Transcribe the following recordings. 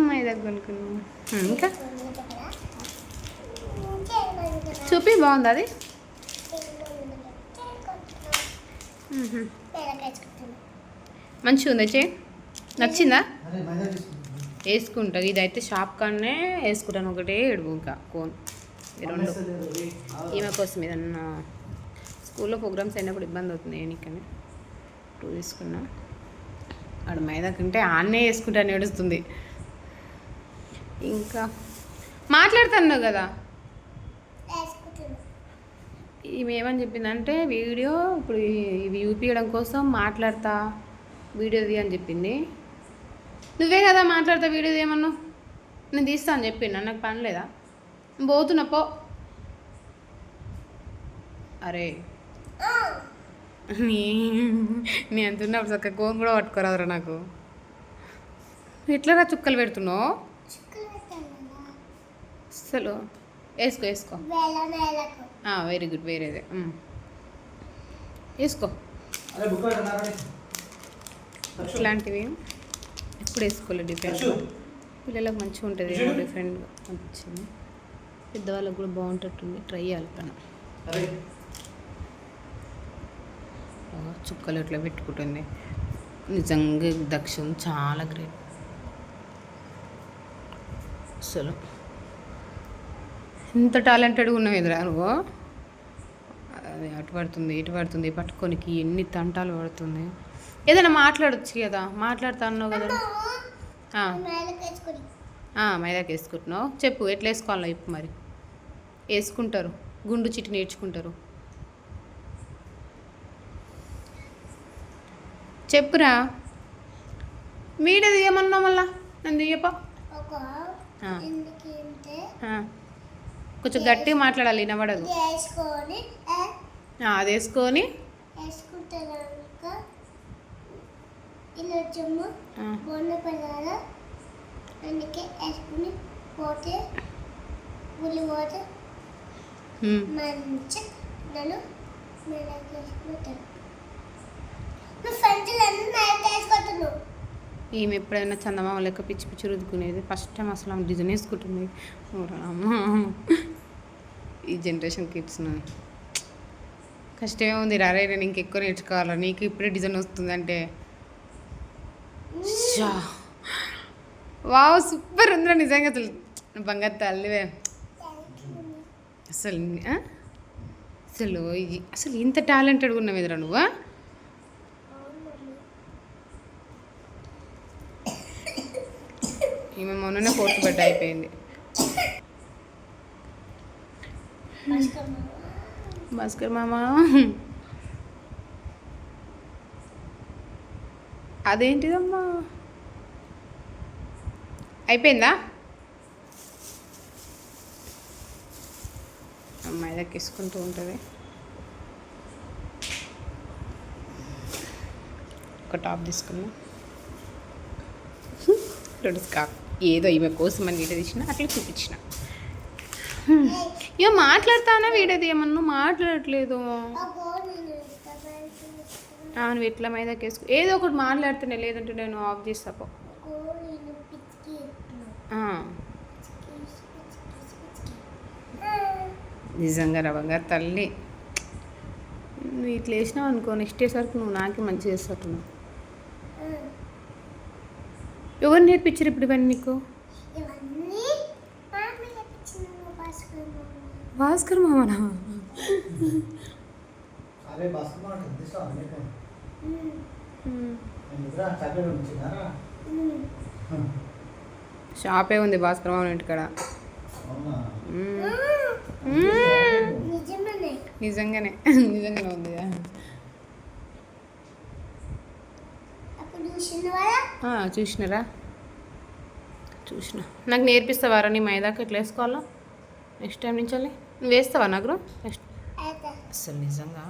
మైదా కొనుక్కున్నాం. ఇంకా చూపి బాగుంది అది. మంచిగా ఉంది చే నచ్చిందా? వేసుకుంటా. ఇదైతే షాప్ కాడనే వేసుకుంటాను. ఒకటే ఎడుగు ఇంకా కోన్ ఈ రెండు ఈమె కోసం ఏదన్నా స్కూల్లో ప్రోగ్రామ్స్ అయినప్పుడు ఇబ్బంది అవుతుంది. ఏనికని 2 తీసుకున్నా. ఆడ మైదా కంటే ఆన్నే వేసుకుంటాను ఏడుస్తుంది. ఇంకా మాట్లాడుతున్నావు కదా. ఈమె ఏమని చెప్పిందంటే వీడియో ఇప్పుడు ఇవి చూపించడం కోసం మాట్లాడతా వీడియోది అని చెప్పింది. నువ్వే కదా మాట్లాడతా వీడియోది ఏమన్నావు? నేను తీస్తా అని చెప్పిండు. నాకు పని లేదా? పోతున్నా పో. అరే నీ అంటున్నప్పుడు చక్క కోన్ కూడా పట్టుకోరాదురా నాకు. ఎట్లా చుక్కలు పెడుతున్నావు అసలు? వేసుకో వేసుకో. Very good. వేరేదే వేసుకో. ఇట్లాంటివి ఎప్పుడు వేసుకోలేదు. డిఫరెంట్ పిల్లలకు మంచిగా ఉంటుంది. డిఫరెంట్గా అనిపించింది. పెద్దవాళ్ళకి కూడా బాగుంటుంది. ట్రై చేయాలి తను. చుక్కలు ఇట్లా పెట్టుకుంటుంది. నిజంగా దక్షిణం చాలా గ్రేట్ అసలు. ఇంత టాలెంటెడ్గా ఉన్నావు ఎదురా నువ్వు. అది అటు పడుతుంది ఇటు పడుతుంది పట్టుకోనికి ఎన్ని తంటాలు పడుతుంది. ఏదైనా మాట్లాడొచ్చు కదా. మాట్లాడుతా అన్నావు కదా. మైదాకి వేసుకుంటున్నావు. చెప్పు ఎట్లా వేసుకోవాలో ఇప్పుడు. మరి వేసుకుంటారు. గుండు చిట్టి నేర్చుకుంటారు. చెప్పురా. వీడియో తీయమన్నావు మళ్ళా. నన్ను తీయపా. కొంచెం గట్టిగా మాట్లాడాలి. వినబడదు. అది వేసుకొని ఈమె ఎప్పుడైనా చందమామ లెక్క పిచ్చి పిచ్చి రుద్దుకునేది. ఫస్ట్ టైం అసలు ఆమె డిజైన్ వేసుకుంటుంది. ఈ జనరేషన్ కిడ్స్ కష్టమే ఉంది. రారే నేను ఇంకెక్కువ నేర్చుకోవాలా. నీకు ఇప్పుడే డిజైన్ వస్తుందంటే వావ్ సూపర్ ఉందిరా నిజంగా. అసలు బంగారు తల్లివే అసలు. అసలు అసలు ఇంత టాలెంటెడ్గా ఉన్నావు ఎదురా నువ్వు. ఈమె మొన్ననే 4th బర్త్డే అయిపోయింది. భాస్కర్ మామ అదేంటిదమ్మా అయిపోయిందా? అమ్మాయి దక్కిసుకుంటూ ఉంటుంది. ఒక టాప్ తీసుకున్నా. ఏదో ఈమె కోసం అని వీడియో తీసిన అట్లా చూపించిన. ఇక మాట్లాడతానా వీడియోది ఏమన్నా మాట్లాడట్లేదు. నువ్వు ఎట్లా మైదాకి వేసుకో. ఏదో ఒకటి మాట్లాడుతున్నా. లేదంటే నేను ఆఫ్ చేస్తా పో. నిజంగా రవంగారు తల్లి. నువ్వు ఇట్లా వేసినావు అనుకో నెక్స్ట్ డేసరికి నువ్వు నాకే మంచి చేస్తున్నావు. ఎవరు నేర్పించారు ఇప్పుడు ఇవన్నీ నీకు? భాస్కర్ మామనా? షాపే ఉంది భాస్కర్ మామ ఇంటికాడ. నిజంగానే నిజంగానే ఉంది. చూసినారా? చూసిన. నాకు నేర్పిస్తావారా నీ మైదాకి ఎట్లా వేసుకోవాలో నెక్స్ట్ టైం నుంచి? నువ్వు వేస్తావా నాకు నెక్స్ట్? అసలు నిజంగా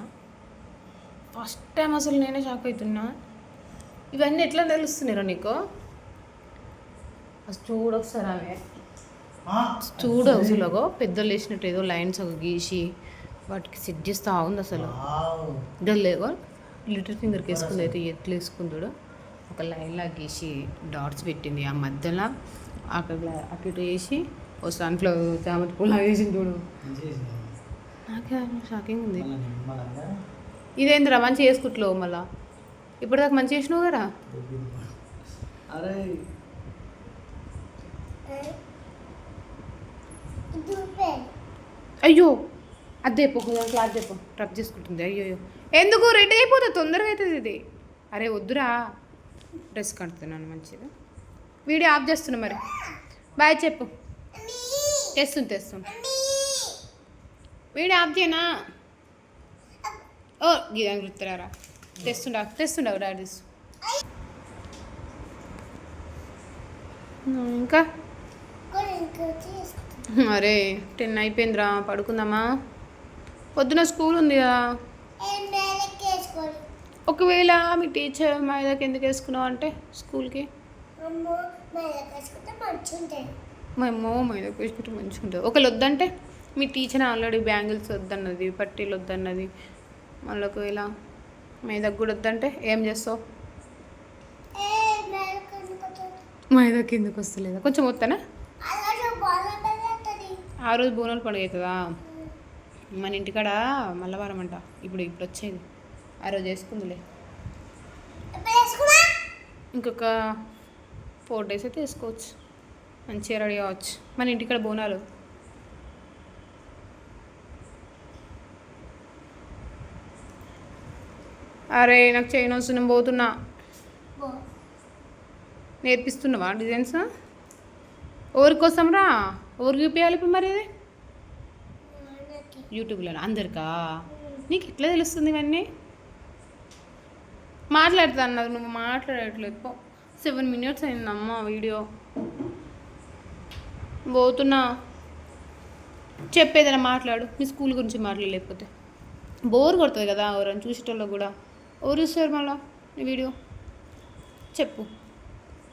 ఫస్ట్ టైం అసలు నేనే షాక్ అవుతున్నా. ఇవన్నీ ఎట్లా తెలుస్తున్నారో నీకు? అసలు చూడు ఒకసారి ఆమె చూడు అసలు పెద్దలు వేసినట్టు ఏదో లైన్స్ ఒక గీసి వాటికి సెట్ చేస్తూ ఉంది. అసలు గల్లేగో లిటిల్ ఫింగర్కి వేసుకుంది. అయితే ఎట్లా వేసుకుంటాడు ఒక లైన్లా గీసి డాట్స్ పెట్టింది ఆ మధ్యలో అక్కడ అటు ఇటు వేసి ఓ సన్ఫ్లవర్ చామంతి పూలు వేసింది చూడు. నాకే షాకింగ్ ఉంది. ఇదేందిరా మంచిగా వేసుకుంటలేవు మళ్ళా? ఇప్పుడు దాకా మంచిగా వేసినావు కదా. అయ్యో అదే కొంచెం క్లాత్ చెప్పు, రబ్ చేసుకుంటుంది. అయ్యో ఎందుకు రెడీ అయిపోతుంది, తొందరగా అవుతుంది ఇది. అరే వద్దురా, డ్రెస్ కడుతున్నాను మంచిగా. వీడియో ఆఫ్ చేస్తున్నా మరి. బాయ్ చెప్పు. తెస్తుంది. వీడియో ఆఫ్ చేయనా? ఓ గీదా గుర్తురారా. తెస్తుండవు డాడీ. ఇంకా అరే 10 అయిపోయిందిరా, పడుకుందామా? పొద్దున స్కూల్ ఉంది కదా. ఒకవేళ మీ టీచర్ మైదాకి ఎందుకు వేసుకున్నావు అంటే స్కూల్కి మేము మైదాకి వేసుకుంటే మంచిగా ఉంటుంది. ఒకవేళ వద్దంటే మీ టీచర్ ఆల్రెడీ బ్యాంగిల్స్ వద్దన్నది, పట్టీలు వద్దన్నది, మళ్ళీ ఒకవేళ మైదాకి కూడా వద్దంటే ఏం చేస్తావు? మైదాకి ఎందుకు వస్తలేదా? కొంచెం వస్తానా? ఆ రోజు బోనాలు పండుగ అవుతుందా మన ఇంటికాడ, మల్లవారం అంట. ఇప్పుడు వచ్చేది ఆ రోజు వేసుకుందిలే. ఇంకొక 4 days అయితే వేసుకోవచ్చు, మంచిగా రెడీ అవ్వచ్చు. మన ఇంటికాడ బోనాలు. అరే నాకు చైన్ వస్తుంది, నేను పోతున్నా. నేర్పిస్తున్నావా డిజైన్స్? ఎవరి కోసం రా? ఎవరికి చూపించాలి ఇప్పుడు మరి? ఇది యూట్యూబ్లో అందరికా? నీకు ఎట్లా తెలుస్తుంది ఇవన్నీ? మాట్లాడుతా అన్నారు, నువ్వు మాట్లాడట్లేదు. 7 minutes అయిందమ్మా వీడియో. పోతున్నా. చెప్పేదైనా మాట్లాడు. మీ స్కూల్ గురించి మాట్లాడలేకపోతే బోర్ కొడుతుంది కదా ఎవరైనా చూసేటోళ్ళు కూడా. ఎవరు చూస్తారు మళ్ళా ఈ వీడియో? చెప్పు.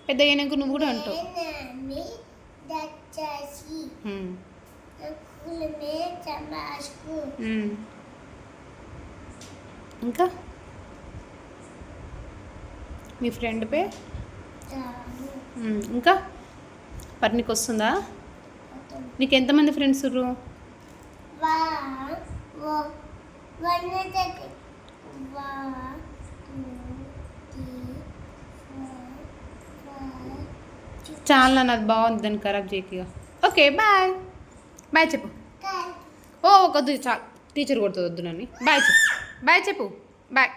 పెద్ద అయినాక నువ్వు కూడా అంటావు. ఇంకా మీ ఫ్రెండ్ పే ఇంకా పర్నికి వస్తుందా? నీకు ఎంతమంది ఫ్రెండ్స్ ఉర్రు? చాలా నాది బాగుంది, దాన్ని ఖరాబ్ చేయక. Okay bye. బాయ్ చెప్పు. ఓ వద్దు చాలు, టీచర్ కొడుతుంది, వద్దు నన్ను. బాయ్ చెప్పు. బాయ్ చెప్పు. బాయ్.